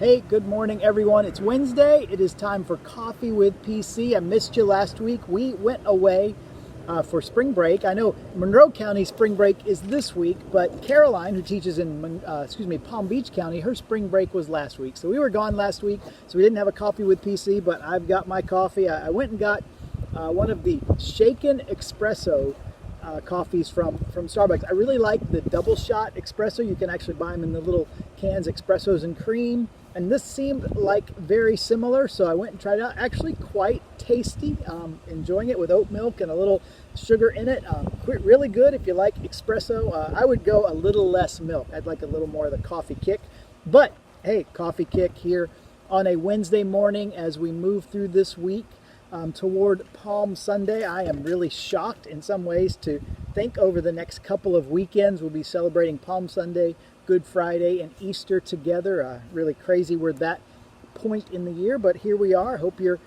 Hey, good morning, everyone. It's Wednesday. It is time for Coffee with PC. I missed you last week. We went away for spring break. I know Monroe County spring break is this week, but Caroline, who teaches in Palm Beach County, her spring break was last week. So we were gone last week, so we didn't have a Coffee with PC, but I've got my coffee. I went and got one of the shaken espresso coffees from Starbucks. I really like the double shot espresso. You can actually buy them in the little cans, espressos and cream. And this seemed like very similar, so I went and tried it out. Actually quite tasty, enjoying it with oat milk and a little sugar in it. Really good if you like espresso. I would go a little less milk. I'd like a little more of the coffee kick. But hey, coffee kick here on a Wednesday morning as we move through this week toward Palm Sunday. I am really shocked in some ways to think over the next couple of weekends we'll be celebrating Palm Sunday, Good Friday, and Easter together. Really crazy we're that point in the year, but here we are. Hope you're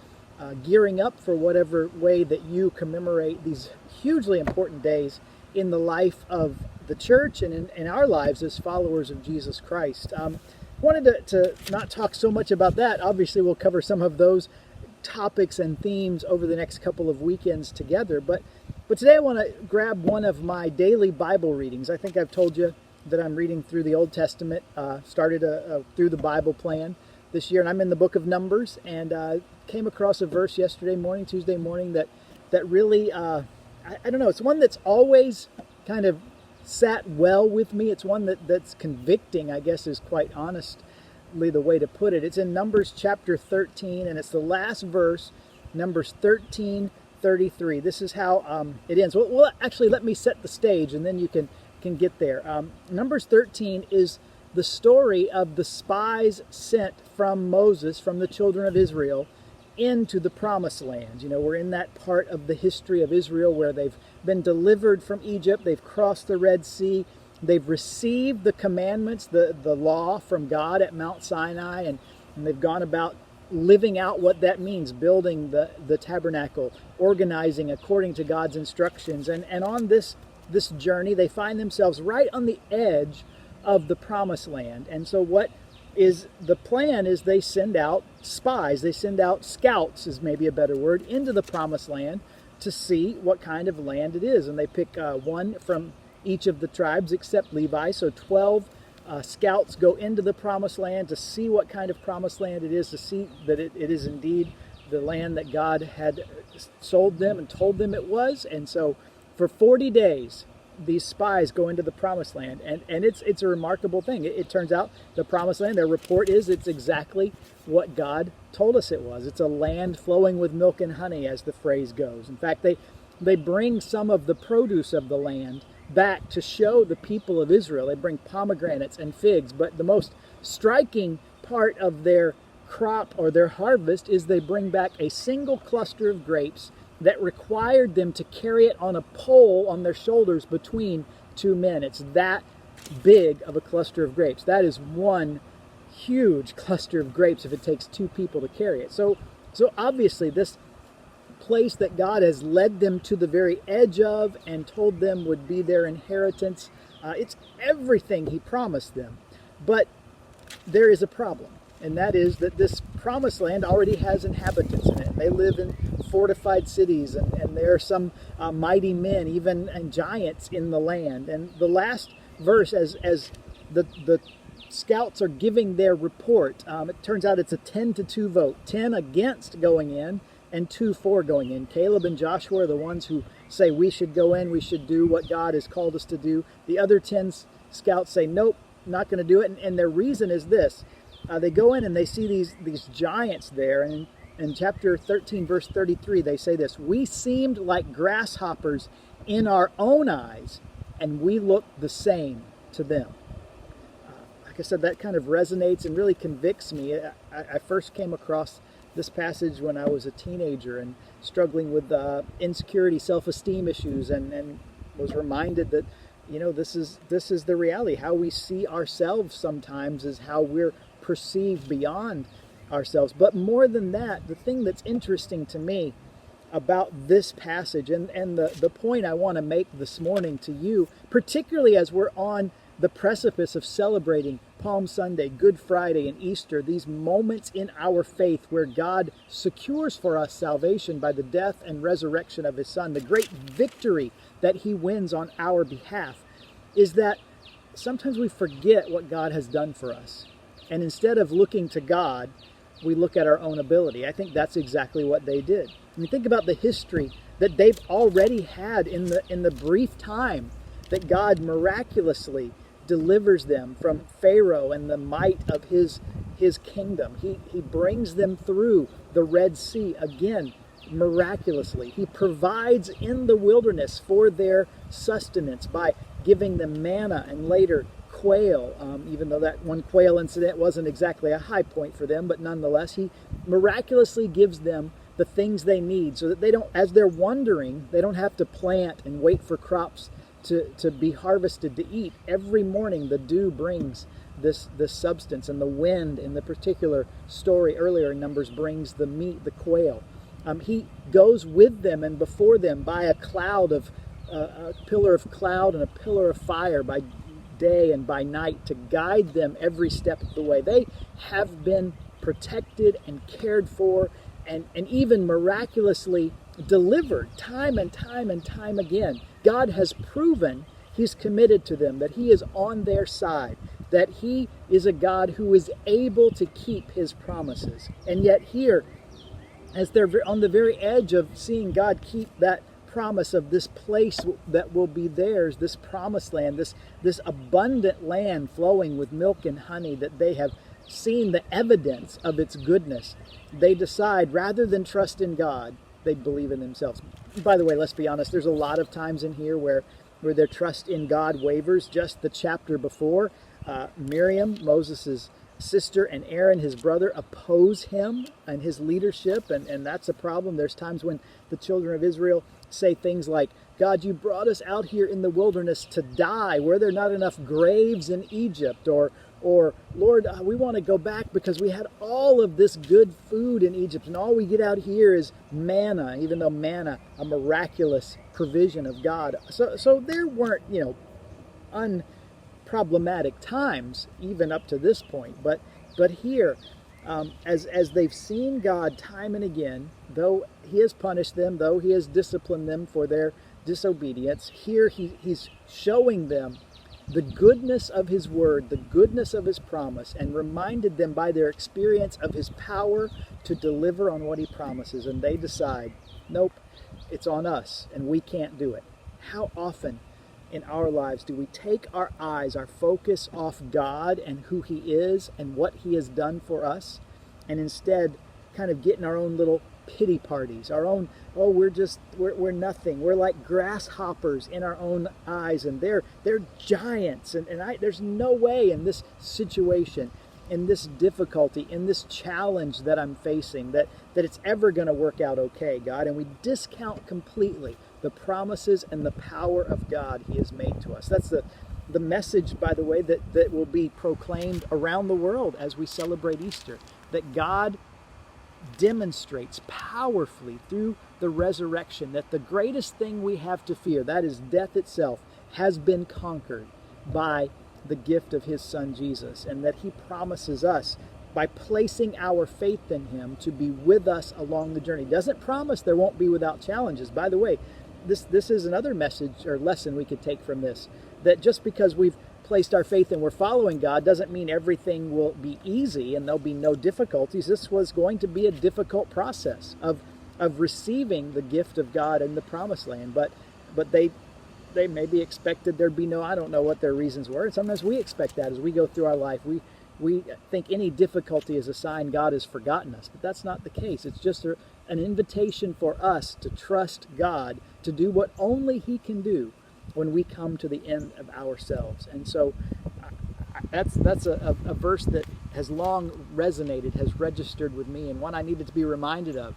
gearing up for whatever way that you commemorate these hugely important days in the life of the church and in our lives as followers of Jesus Christ. Wanted to not talk so much about that. Obviously, we'll cover some of those topics and themes over the next couple of weekends together, but today I want to grab one of my daily Bible readings. I think I've told you that I'm reading through the Old Testament, started through the Bible plan this year, and I'm in the book of Numbers, and came across a verse Tuesday morning, that really, I don't know, it's one that's always kind of sat well with me. It's one that's convicting, I guess is quite honestly the way to put it. It's in Numbers chapter 13, and it's the last verse, Numbers 13:33. This is how it ends. Well, actually, let me set the stage, and then you can get there. Numbers 13 is the story of the spies sent from Moses, from the children of Israel, into the promised land. You know, we're in that part of the history of Israel where they've been delivered from Egypt, they've crossed the Red Sea, they've received the commandments, the law from God at Mount Sinai, and they've gone about living out what that means, building the tabernacle, organizing according to God's instructions. And on this journey, they find themselves right on the edge of the promised land. And so what is the plan is they send out spies, they send out scouts is maybe a better word, into the promised land to see what kind of land it is. And they pick one from each of the tribes except Levi. So 12 scouts go into the promised land to see what kind of promised land it is, to see that it is indeed the land that God had sold them and told them it was. And so for 40 days, these spies go into the promised land, and it's a remarkable thing. It turns out the promised land, their report is it's exactly what God told us it was. It's a land flowing with milk and honey, as the phrase goes. In fact, they bring some of the produce of the land back to show the people of Israel. They bring pomegranates and figs, but the most striking part of their crop or their harvest is they bring back a single cluster of grapes that required them to carry it on a pole on their shoulders between two men. It's that big of a cluster of grapes. That is one huge cluster of grapes if it takes two people to carry it. So obviously this place that God has led them to the very edge of and told them would be their inheritance, it's everything He promised them. But there is a problem, and that is that this promised land already has inhabitants in it. They live in fortified cities, and there are some mighty men, even and giants in the land. And the last verse, as the scouts are giving their report, it turns out it's a 10-2 vote, 10 against going in and 2 for going in. Caleb and Joshua are the ones who say we should go in, we should do what God has called us to do. The other 10 scouts say nope, not going to do it, and their reason is this. They go in and they see these giants there, and in chapter 13, verse 33, they say this: we seemed like grasshoppers in our own eyes, and we looked the same to them. Like I said, that kind of resonates and really convicts me. I first came across this passage when I was a teenager and struggling with insecurity, self-esteem issues, and was reminded that, you know, this is the reality. How we see ourselves sometimes is how we're perceived beyond ourselves. But more than that, the thing that's interesting to me about this passage and the point I want to make this morning to you, particularly as we're on the precipice of celebrating Palm Sunday, Good Friday, and Easter, these moments in our faith where God secures for us salvation by the death and resurrection of his Son, the great victory that he wins on our behalf, is that sometimes we forget what God has done for us. And instead of looking to God, we look at our own ability. I think that's exactly what they did. I mean, think about the history that they've already had in the brief time that God miraculously delivers them from Pharaoh and the might of his kingdom. He brings them through the Red Sea again miraculously. He provides in the wilderness for their sustenance by giving them manna and later quail, even though that one quail incident wasn't exactly a high point for them, but nonetheless, he miraculously gives them the things they need so that they don't, as they're wandering, they don't have to plant and wait for crops to be harvested to eat. Every morning the dew brings this substance, and the wind in the particular story earlier in Numbers brings the meat, the quail. He goes with them and before them by a cloud of a pillar of cloud and a pillar of fire by day and by night to guide them every step of the way. They have been protected and cared for and even miraculously delivered time and time and time again. God has proven he's committed to them, that he is on their side, that he is a God who is able to keep his promises. And yet here, as they're on the very edge of seeing God keep that promise of this place that will be theirs, this promised land, this abundant land flowing with milk and honey that they have seen the evidence of its goodness, they decide rather than trust in God, they believe in themselves. By the way, let's be honest, there's a lot of times in here where their trust in God wavers. Just the chapter before, Miriam, Moses' sister, and Aaron, his brother, oppose him and his leadership, and that's a problem. There's times when the children of Israel say things like, God, you brought us out here in the wilderness to die. Were there not enough graves in Egypt? Or Lord, we want to go back because we had all of this good food in Egypt, and all we get out here is manna, even though manna, a miraculous provision of God. So there weren't, unproblematic times even up to this point. But here, as they've seen God time and again, though he has punished them, though he has disciplined them for their disobedience, here he's showing them the goodness of his word, the goodness of his promise, and reminded them by their experience of his power to deliver on what he promises. And they decide, nope, it's on us and we can't do it. How often in our lives do we take our eyes, our focus off God and who he is and what he has done for us, and instead kind of get in our own little pity parties, our own, we're nothing, we're like grasshoppers in our own eyes, and they're giants, and there's no way in this situation, in this difficulty, in this challenge that I'm facing, that it's ever going to work out okay, God. And we discount completely the promises and the power of God he has made to us. That's the message, by the way, that will be proclaimed around the world as we celebrate Easter, that God demonstrates powerfully through the resurrection that the greatest thing we have to fear, that is death itself, has been conquered by the gift of his Son Jesus, and that he promises us by placing our faith in him to be with us along the journey. Doesn't promise there won't be without challenges. By the way, this is another message or lesson we could take from this, that just because we've placed our faith and we're following God doesn't mean everything will be easy and there'll be no difficulties. This was going to be a difficult process of receiving the gift of God in the promised land, but they maybe expected there'd be no, I don't know what their reasons were. And sometimes we expect that as we go through our life. We think any difficulty is a sign God has forgotten us, but that's not the case. It's just an invitation for us to trust God to do what only he can do when we come to the end of ourselves. And so that's a verse that has long resonated, has registered with me, and one I needed to be reminded of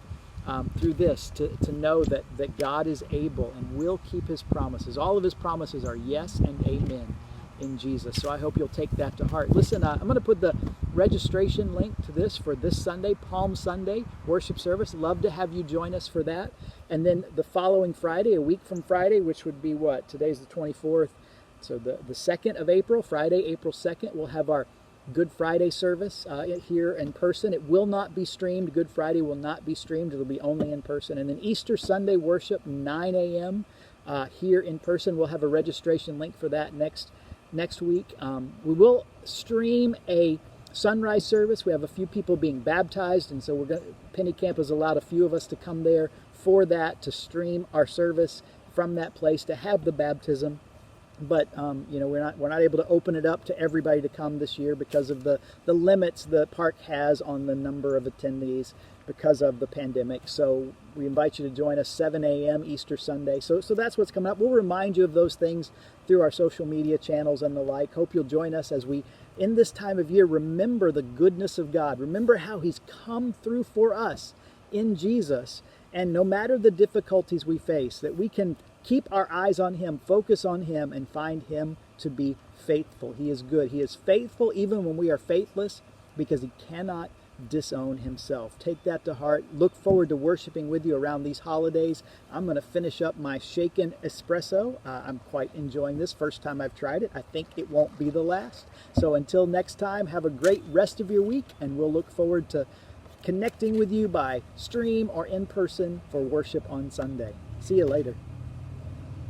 through this, to know that God is able and will keep his promises. All of his promises are yes and amen in Jesus. So I hope you'll take that to heart. Listen, I'm going to put the registration link to this for this Sunday, Palm Sunday worship service. Love to have you join us for that. And then the following Friday, a week from Friday, which would be what? Today's the 24th. So the 2nd of April, Friday, April 2nd, we'll have our Good Friday service here in person. It will not be streamed. Good Friday will not be streamed. It'll be only in person. And then Easter Sunday worship, 9 a.m. Here in person. We'll have a registration link for that next week. We will stream a sunrise service. We have a few people being baptized, and so Penny Camp has allowed a few of us to come there for that, to stream our service from that place, to have the baptism. But we're not able to open it up to everybody to come this year because of the limits the park has on the number of attendees because of the pandemic. So we invite you to join us 7 a.m. Easter Sunday. So that's what's coming up. We'll remind you of those things through our social media channels and the like. Hope you'll join us as we, in this time of year, remember the goodness of God. Remember how He's come through for us in Jesus. And no matter the difficulties we face, that we can keep our eyes on Him, focus on Him, and find Him to be faithful. He is good. He is faithful even when we are faithless, because He cannot disown Himself. Take that to heart. Look forward to worshiping with you around these holidays. I'm going to finish up my shaken espresso. I'm quite enjoying this. First time I've tried it. I think it won't be the last. So until next time, have a great rest of your week, and we'll look forward to connecting with you by stream or in person for worship on Sunday. See you later.